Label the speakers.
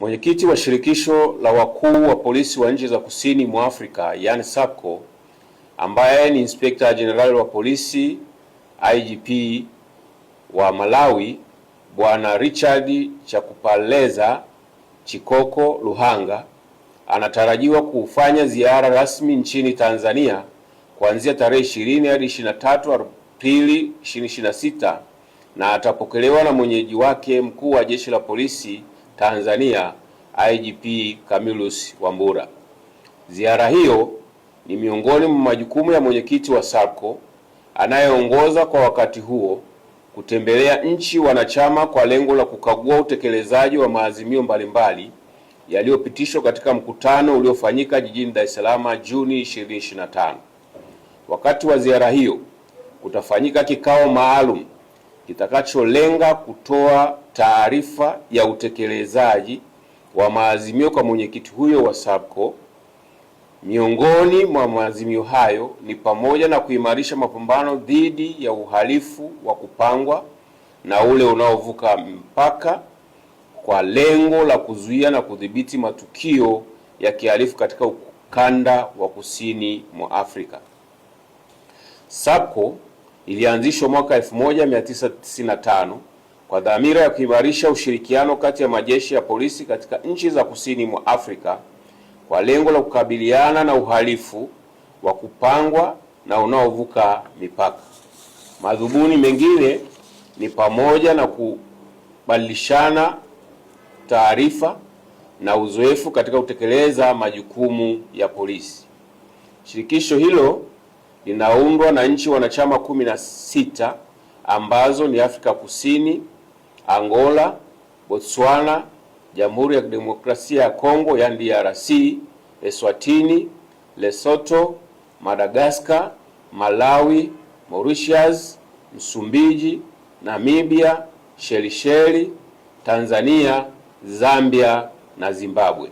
Speaker 1: Mwenyekiti wa shirikisho la wakuu wa polisi wa nchi za kusini mwa Afrika, yani SAPCO, ambaye ni Inspector General wa polisi IGP wa Malawi, Bwana Richard Chakupaleza Chikoko Luhanga, anatarajiwa kufanya ziara rasmi nchini Tanzania kuanzia tarehe 20 hadi 23 Aprili 2026 na atapokelewa na mwenyeji wake mkuu wa jeshi la polisi Tanzania IGP Camillus Wambura. Ziara hiyo ni miongoni mwa majukumu ya mwenyekiti wa SAPCO anayeongoza kwa wakati huo kutembelea nchi wanachama kwa lengo la kukagua utekelezaji wa maazimio mbalimbali yaliyopitishwa katika mkutano uliofanyika jijini Dar es Salaam Juni 2025. Wakati wa ziara hiyo kutafanyika kikao maalum kitakacholenga kutoa taarifa ya utekelezaji wa maazimio kwa mwenyekiti huyo wa SAPCO. Miongoni mwa maazimio hayo ni pamoja na kuimarisha mapambano dhidi ya uhalifu wa kupangwa na ule unaovuka mpaka kwa lengo la kuzuia na kudhibiti matukio ya kihalifu katika ukanda wa kusini mwa Afrika. SAPCO ilianzishwa mwaka 1995 kwa dhamira ya kuimarisha ushirikiano kati ya majeshi ya polisi katika nchi za kusini mwa Afrika kwa lengo la kukabiliana na uhalifu wa kupangwa na unaovuka mipaka. Madhumuni mengine ni pamoja na kubadilishana taarifa na uzoefu katika kutekeleza majukumu ya polisi. Shirikisho hilo linaundwa na nchi wanachama 16 ambazo ni Afrika Kusini, Angola, Botswana, Jamhuri ya Kidemokrasia ya Kongo yani DRC, Eswatini, Lesotho, Madagascar, Malawi, Mauritius, Msumbiji, Namibia, Shelisheli, Tanzania, Zambia na Zimbabwe.